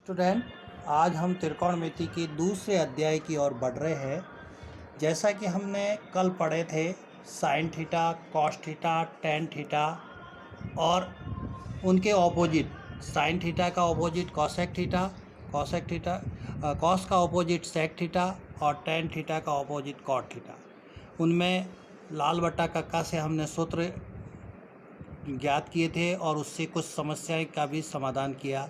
Student, आज हम त्रिकोणमिति की दूसरे अध्याय की ओर बढ़ रहे हैं। जैसा कि हमने कल पढ़े थे, sign theta, cos theta, tan theta और उनके ऑपोजिट, साइन थीटा का ऑपोजिट कॉसेक थीटा, कॉस का ऑपोजिट सेक थीटा और टेन थीटा का ऑपोजिट कॉट थीटा। उनमें लाल बट्टा कक्का से हमने सूत्र ज्ञात किए थे और उससे कुछ समस्याएं का भी समाधान किया।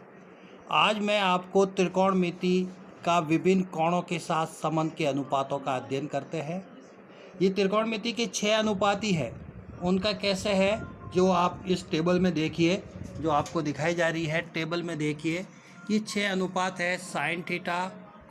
आज मैं आपको त्रिकोणमिति का विभिन्न कोणों के साथ संबंध के अनुपातों का अध्ययन करते हैं। ये त्रिकोणमिति के 6 अनुपात ही है। उनका कैसे है, जो आप इस टेबल में देखिए, जो आपको दिखाई जा रही है टेबल में देखिए। ये 6 अनुपात है: sine theta,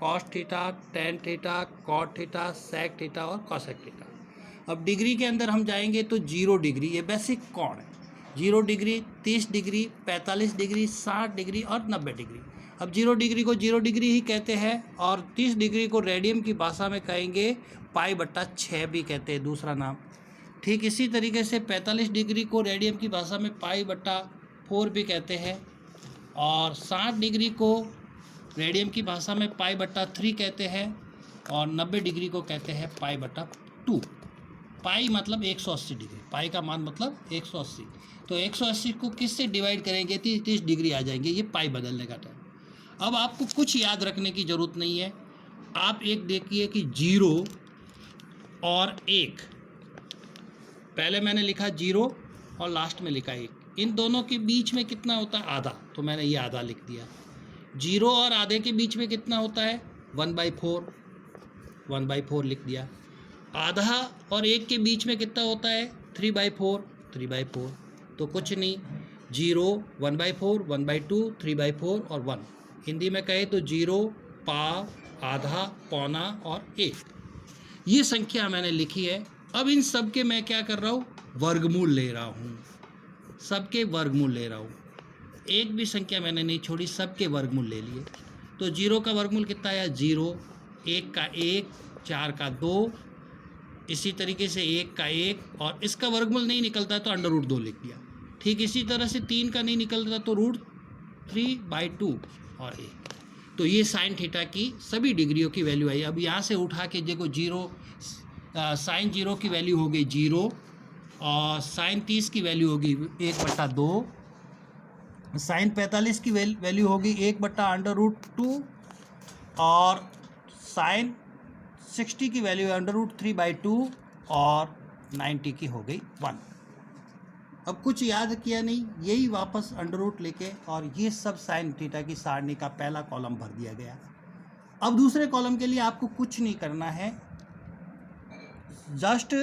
cos theta, tan theta, cot theta, sec theta और कॉसेक थीटा। अब डिग्री के अंदर हम जाएंगे तो 0 डिग्री ये बेसिक कोण है। 0 डिग्री, 30 डिग्री, 45 डिग्री, 60 डिग्री और 90 डिग्री। अब 0 डिग्री को 0 डिग्री ही कहते हैं और 30 डिग्री को रेडियन की भाषा में कहेंगे पाई/6 भी कहते हैं, दूसरा नाम। ठीक इसी तरीके से 45 डिग्री को रेडियन की भाषा में पाई/4 भी कहते हैं और 60 डिग्री को रेडियन की भाषा में पाई/3 कहते हैं और 90 डिग्री को कहते हैं पाई/2। पाई मतलब 180 डिग्री, पाई का मान मतलब 180। तो 180 को किससे डिवाइड करेंगे? 30 डिग्री आ जाएंगे, ये पाई बदलने का टाइम। अब आपको कुछ याद रखने की ज़रूरत नहीं है। आप एक देखिए कि 0 और 1, पहले मैंने लिखा 0 और लास्ट में लिखा 1, इन दोनों के बीच में कितना होता है? आधा, तो मैंने ये आधा लिख दिया। 0 और आधे के बीच में कितना होता है? 1/4, 1/4 लिख दिया। आधा और 1 के बीच में कितना होता है? 3/4, 3/4। तो कुछ नहीं, 0, 1/4, 1/2, 3/4 और 1। हिंदी में कहे तो 0, पाव, आधा, पौना और 1। ये संख्या मैंने लिखी है। अब इन सब के मैं क्या कर रहा हूँ? वर्गमूल ले रहा हूँ, सबके वर्गमूल ले रहा हूँ। एक भी संख्या मैंने नहीं छोड़ी, सबके वर्गमूल ले लिए। तो 0 का वर्गमूल कितना आया? 0, 1 का 1, 4 का 2, इसी तरीके से 1 का 1 और इसका वर्गमूल नहीं निकलता तो √2 लिख दिया। ठीक इसी तरह से 3 का नहीं निकलता तो √3/2 और 1। तो ये साइन थीटा की सभी डिग्रियों की वैल्यू आई। अब यहाँ से उठा के देखो, 0 साइन 0 की वैल्यू हो गई 0 और साइन 30 की वैल्यू होगी 1/2, साइन 45 की वैल्यू होगी 1/√2 और साइन 60 की वैल्यू है √3/2 और 90 की हो गई 1। अब कुछ याद किया नहीं, यही वापस √ लेके और ये सब साइन थीटा की सारणी का पहला कॉलम भर दिया गया। अब दूसरे कॉलम के लिए आपको कुछ नहीं करना है, जस्ट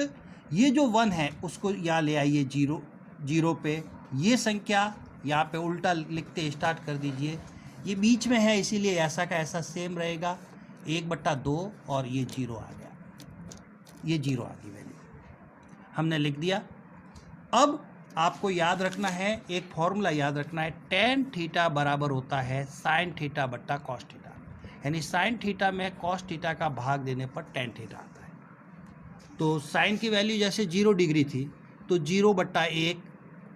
ये जो 1 है उसको यहाँ ले आइए 0 पे। ये संख्या यहाँ पे उल्टा लिखते स्टार्ट कर दीजिए। ये बीच में है इसीलिए ऐसा का ऐसा सेम रहेगा, 1/2 और ये 0 आ गया, ये 0 आ गई वैल्यू, हमने लिख दिया। अब आपको याद रखना है, एक फॉर्मूला याद रखना है, टेन थीटा बराबर होता है साइन थीटा बट्टा कॉस थीटा। यानी साइन थीटा में कॉस थीटा का भाग देने पर टेन थीटा आता है। तो साइन की वैल्यू जैसे 0 डिग्री थी तो 0/1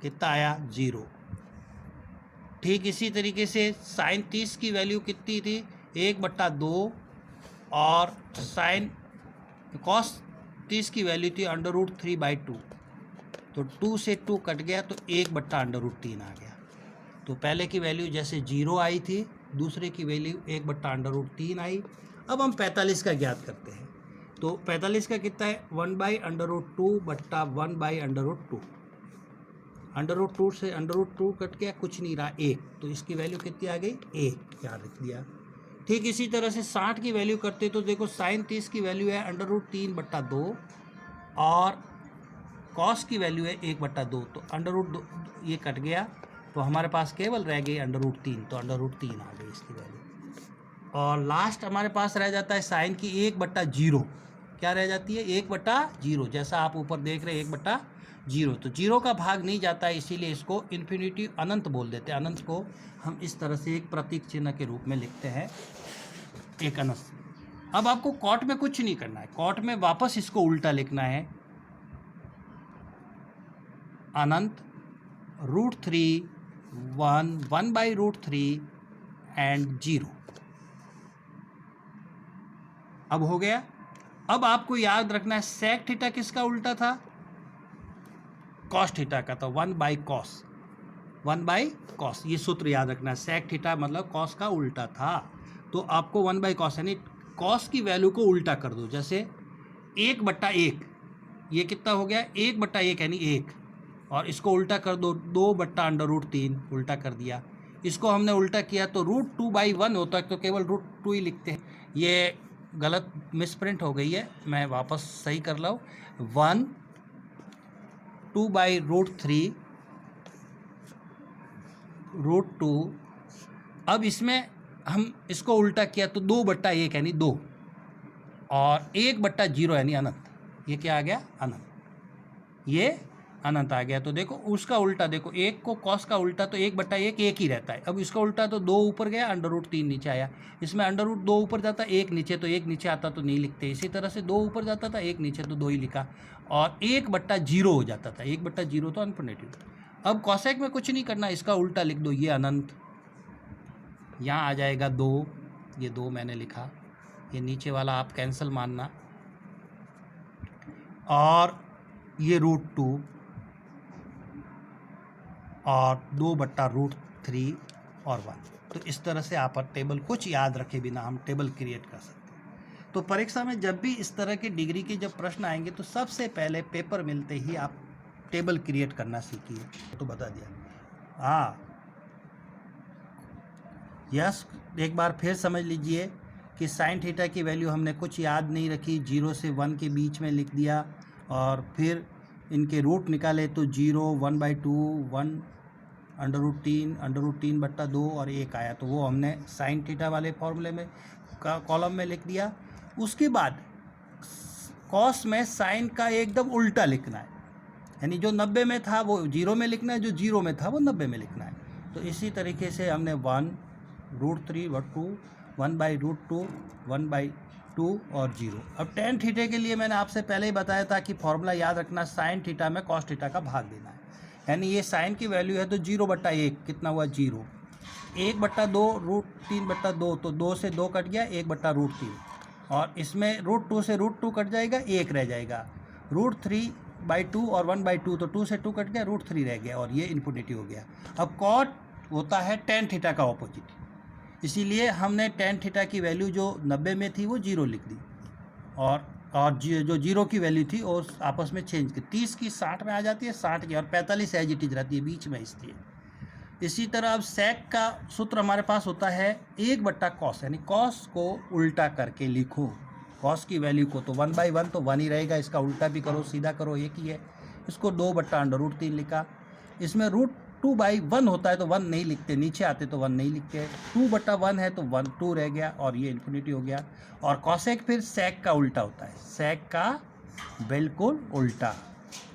कितना आया? 0। ठीक इसी तरीके से साइन 30 की वैल्यू कितनी थी? 1/2 और साइन कॉस 30 की वैल्यू थी √3/2। तो 2 से 2 कट गया तो 1/√3 आ गया। तो पहले की वैल्यू जैसे 0 आई थी, दूसरे की वैल्यू 1/√3 आई। अब हम 45 का ज्ञात करते हैं। तो 45 का कितना है? 1/√2 बट्टा 1/√2। √2 से √2 कट गया, कुछ नहीं रहा, 1। तो इसकी वैल्यू कितनी आ गई? 1, याद रख दिया। ठीक इसी तरह से 60 की वैल्यू करते तो देखो, साइन 30 की वैल्यू है √3/2 और कॉस की वैल्यू है 1/2। तो √2 ये कट गया तो हमारे पास केवल रह गई √3, तो √3 आ गई इसकी वैल्यू। और लास्ट हमारे पास रह जाता है साइन की 1/0। क्या रह जाती है? 1/0, जैसा आप ऊपर देख रहे हैं 1/0। तो 0 का भाग नहीं जाता है, इसीलिए इसको इन्फिनिटी अनंत बोल देते हैं। अनंत को हम इस तरह से एक प्रतीक चिन्ह के रूप में लिखते हैं, एक अनंत। अब आपको कॉट में कुछ नहीं करना है, कॉट में वापस इसको उल्टा लिखना है, अनंत √3 1 1/√3 एंड 0। अब हो गया। अब आपको याद रखना है सेक थीटा किसका उल्टा था? कॉस थीटा का। तो 1/cos, 1/cos, ये सूत्र याद रखना है। सेक थीटा मतलब कॉस का उल्टा था। तो आपको 1/cos यानी कॉस की वैल्यू को उल्टा कर दो। जैसे 1/1, ये कितना हो गया? 1/1 यानी 1, और इसको उल्टा कर दो 2/√3, उल्टा कर दिया। इसको हमने उल्टा किया तो √2/1 होता है, तो केवल √2 ही लिखते हैं। ये गलत मिसप्रिंट हो गई है, मैं वापस सही कर ला हूँ। 1 2/√3 √2। अब इसमें हम इसको उल्टा किया तो 2/1 यानी 2, और 1/0 यानी अनंत। ये क्या आ गया? अनंत। ये अनंत आ गया। तो देखो उसका उल्टा देखो, 1 को कॉस का उल्टा तो 1/1 1 ही रहता है। अब इसका उल्टा तो 2 ऊपर गया, √3 नीचे आया। इसमें √2 ऊपर जाता, 1 नीचे, तो 1 नीचे आता तो नहीं लिखते। इसी तरह से 2 ऊपर जाता था, 1 नीचे, तो 2 ही लिखा। और 1/0 हो जाता था, 1/0 तो अनफिनिटी। अब कॉसेक में कुछ नहीं करना, इसका उल्टा लिख दो, ये अनंत। यहाँ आ जाएगा 2, ये 2 मैंने लिखा, ये नीचे वाला आप कैंसिल मानना, और ये √2 और 2/√3 और 1। तो इस तरह से आप टेबल कुछ याद रखे बिना हम टेबल क्रिएट कर सकते हैं। तो परीक्षा में जब भी इस तरह के डिग्री के जब प्रश्न आएंगे तो सबसे पहले पेपर मिलते ही आप टेबल क्रिएट करना सीखिए। तो बता दिया। हाँ, यस, एक बार फिर समझ लीजिए कि साइन थीटा की वैल्यू हमने कुछ याद नहीं रखी, 0 से 1 के बीच में लिख दिया, और फिर इनके रूट निकाले तो 0, 1/2, 1 √3/2 और 1 आया। तो वो हमने साइन थीटा वाले फॉर्मूले में कॉलम में लिख दिया। उसके बाद कॉस में साइन का एकदम उल्टा लिखना है, यानी जो 90 में था वो 0 में लिखना है, जो 0 में था वो 90 में लिखना है। तो इसी तरीके से हमने 1√3/2, 1/√2, 1/2 और 0। अब टेन थीटा के लिए मैंने आपसे पहले ही बताया था कि फॉर्मूला याद रखना, साइन थीटा में कॉस थीटा का भाग देना है। यानी ये साइन की वैल्यू है तो 0/1 कितना हुआ? 0। 1/2 √3/2, तो 2 से 2 कट गया, 1/√3, और इसमें √2 से √2 कट जाएगा, 1 रह जाएगा। √3/2 और 1/2, तो 2 से 2 कट गया, √3 रह गया, और ये इन्फिनिटी हो गया। अब कॉट होता है टेन थीटा का ऑपोजिट, इसीलिए हमने टेन थीटा की वैल्यू जो 90 में थी वो 0 लिख दी, और जो 0 की वैल्यू थी और आपस में चेंज की, 30 की 60 में आ जाती है, 60 की, और 45 एज इट इज रहती है बीच में, इसलिए। इसी तरह अब सेक का सूत्र हमारे पास होता है 1/cos, यानी कॉस को उल्टा करके लिखो। कॉस की वैल्यू को तो 1/1 तो 1 ही रहेगा, इसका उल्टा भी करो, सीधा करो, एक ही है। इसको 2/√3 लिखा। इसमें √2/1 होता है तो 1 नहीं लिखते, नीचे आते तो 1 नहीं लिखते। 2/1 है तो 1 2 रह गया, और ये इन्फिनिटी हो गया। और कॉसेक फिर सेक का उल्टा होता है, सेक का बिल्कुल उल्टा।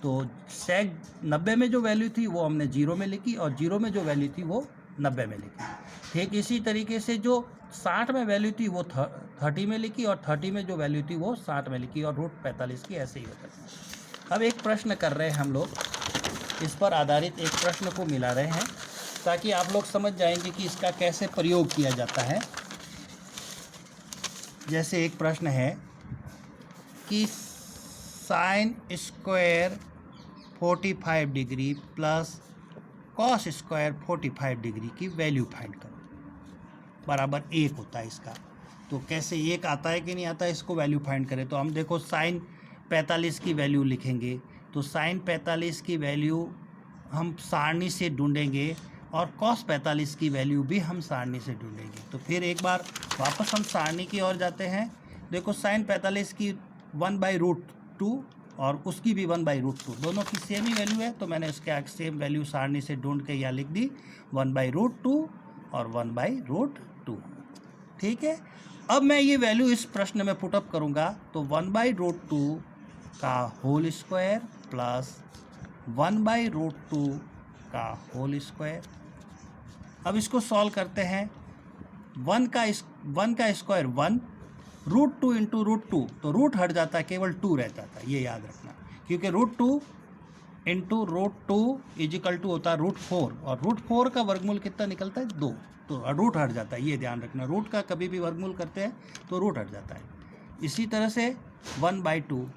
तो सेक 90 में जो वैल्यू थी वो हमने 0 में लिखी, और 0 में जो वैल्यू थी वो 90 में लिखी। ठीक इसी तरीके से जो 60 में वैल्यू थी वो 30 में लिखी, और 30 में जो वैल्यू थी वो 60 में लिखी, और √45 की ऐसे ही होता है। अब एक प्रश्न कर रहे हैं हम लोग, इस पर आधारित एक प्रश्न को मिला रहे हैं ताकि आप लोग समझ जाएंगे कि इसका कैसे प्रयोग किया जाता है। जैसे एक प्रश्न है कि sine square 45 degree plus cos square 45 degree की वैल्यू फाइंड करो, बराबर 1 होता है इसका। तो कैसे 1 आता है कि नहीं आता है, इसको वैल्यू फाइंड करें। तो हम देखो साइन 45 की वैल्यू लिखेंगे, तो साइन 45 की वैल्यू हम सारणी से ढूंढेंगे, और कॉस 45 की वैल्यू भी हम सारणी से ढूंढेंगे। तो फिर एक बार वापस हम सारणी की ओर जाते हैं। देखो साइन 45 की 1/√2 और उसकी भी 1/√2, दोनों की सेम ही वैल्यू है, तो मैंने इसके सेम वैल्यू सारणी से ढूंढ के यहाँ लिख दी, 1/√2 और 1/√2। ठीक है। अब मैं ये वैल्यू इस प्रश्न में पुटअप करूँगा, तो 1/√2 का होल स्क्वायर प्लस 1/√2 का होल स्क्वायर। अब इसको सॉल्व करते हैं। 1 का स्क्वायर 1, √2 इंटू √2, तो रूट हट जाता है, केवल 2 रह जाता है, ये याद रखना, क्योंकि √2 इंटू √2 इजिकल टू होता है √4, और √4 का वर्गमूल कितना निकलता है? 2। तो रूट हट जाता है, ये ध्यान रखना। रूट का कभी भी वर्गमूल करते हैं तो रूट हट जाता है। इसी तरह से 1/2।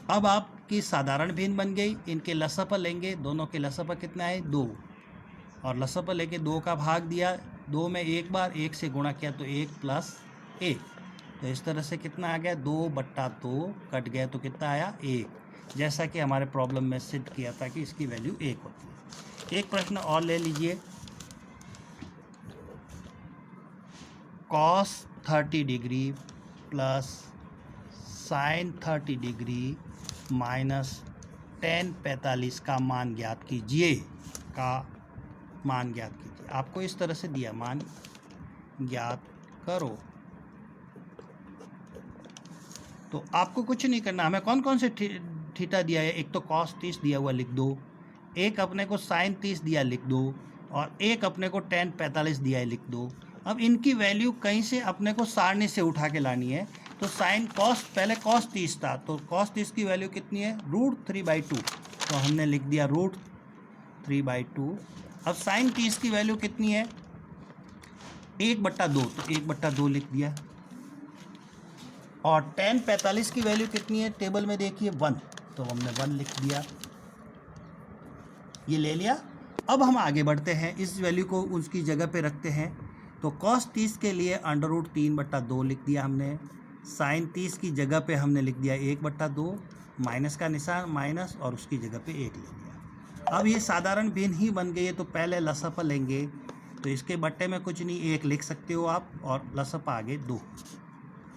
अब आपकी साधारण भिन्न बन गई। इनके लसअ लेंगे, दोनों के लसअ कितना है 2, और लसअ लेके 2 का भाग दिया, 2 में एक बार 1 से गुणा किया तो 1 + 1, तो इस तरह से कितना आ गया 2/2 कट गया तो कितना आया 1, जैसा कि हमारे प्रॉब्लम में सिद्ध किया था कि इसकी वैल्यू 1 होती है। एक प्रश्न और ले लीजिए। cos 30 degree plus sin 30 degree minus tan 45 का मान ज्ञात कीजिए। आपको इस तरह से दिया, मान ज्ञात करो। तो आपको कुछ नहीं करना, हमें कौन कौन से थीटा दिया है, एक तो cos 30 दिया हुआ लिख दो, एक अपने को sin 30 दिया लिख दो, और एक अपने को tan 45 दिया है लिख दो। अब इनकी वैल्यू कहीं से अपने को सारणी से उठा के लानी है। तो sin cos, पहले cos 30 था, तो cos 30 की वैल्यू कितनी है √3/2, तो हमने लिख दिया √3/2। अब sin 30 की वैल्यू कितनी है 1/2, तो 1/2 लिख दिया। और tan 45 की वैल्यू कितनी है टेबल में देखिए 1, तो हमने 1 लिख दिया, ये ले लिया। अब हम आगे बढ़ते हैं, इस वैल्यू को उसकी जगह पे रखते हैं। तो cos 30 के लिए √3/2 लिख दिया हमने, sin 30 की जगह पे हमने लिख दिया 1/2, माइनस का निशान माइनस, और उसकी जगह पे 1 ले लिया। अब ये साधारण भिन्न ही बन गई है, तो पहले लसअ लेंगे, तो इसके बट्टे में कुछ नहीं 1 लिख सकते हो आप, और लसअ आगे 2।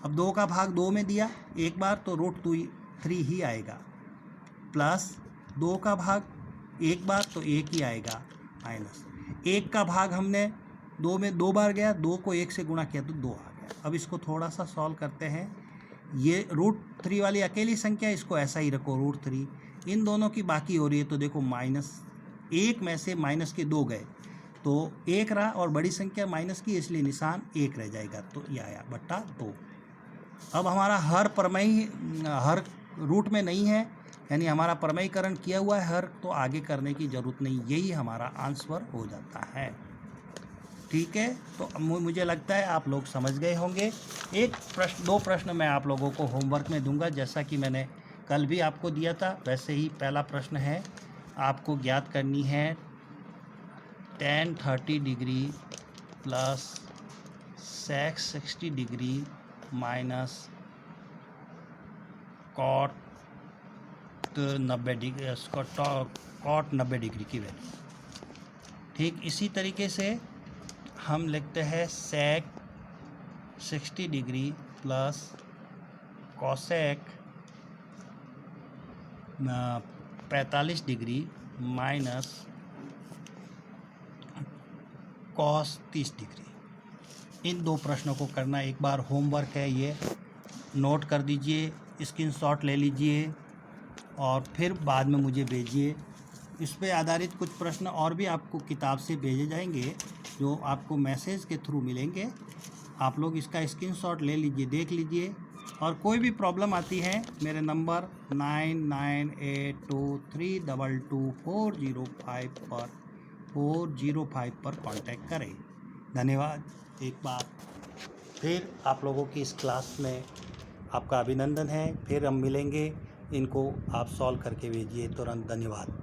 अब 2 का भाग 2 में दिया एक बार, तो √3 ही आएगा, प्लस 2 का भाग एक बार तो 1 ही आएगा, माइनस 1 का भाग हमने 2 में 2 बार गया, 2 को 1 से गुणा किया तो 2 आ गया। अब इसको थोड़ा सा सॉल्व करते हैं। ये √3 वाली अकेली संख्या, इसको ऐसा ही रखो √3, इन दोनों की बाकी हो रही है, तो देखो -1 में से माइनस के 2 गए तो 1 रहा, और बड़ी संख्या माइनस की इसलिए निशान 1 रह जाएगा, तो ये आया /2। अब हमारा हर परमई हर रूट में नहीं है, यानी हमारा परमयीकरण किया हुआ है हर, तो आगे करने की ज़रूरत नहीं, यही हमारा आंसर हो जाता है। ठीक है, तो मुझे लगता है आप लोग समझ गए होंगे। एक प्रश्न, 2 प्रश्न मैं आप लोगों को होमवर्क में दूंगा, जैसा कि मैंने कल भी आपको दिया था, वैसे ही पहला प्रश्न है, आपको ज्ञात करनी है tan 30 degree plus sec 60 degree minus cot 90 degree, cot 90 degree की वैल्यू। ठीक इसी तरीके से हम लिखते हैं sec 60 degree plus cosec 45 degree minus cos 30 degree. इन 2 प्रश्नों को करना एक बार होमवर्क है, ये नोट कर दीजिए, स्क्रीनशॉट ले लीजिए, और फिर बाद में मुझे भेजिए। इस पे आधारित कुछ प्रश्न और भी आपको किताब से भेजे जाएंगे, जो आपको मैसेज के थ्रू मिलेंगे। आप लोग इसका स्क्रीनशॉट ले लीजिए, देख लीजिए, और कोई भी प्रॉब्लम आती है मेरे नंबर 99822322405405 पर कांटेक्ट करें। धन्यवाद। एक बार फिर आप लोगों की इस क्लास में आपका अभिनंदन है। फिर हम मिलेंगे, इनको आप सॉल्व करके भेजिए तुरंत। धन्यवाद।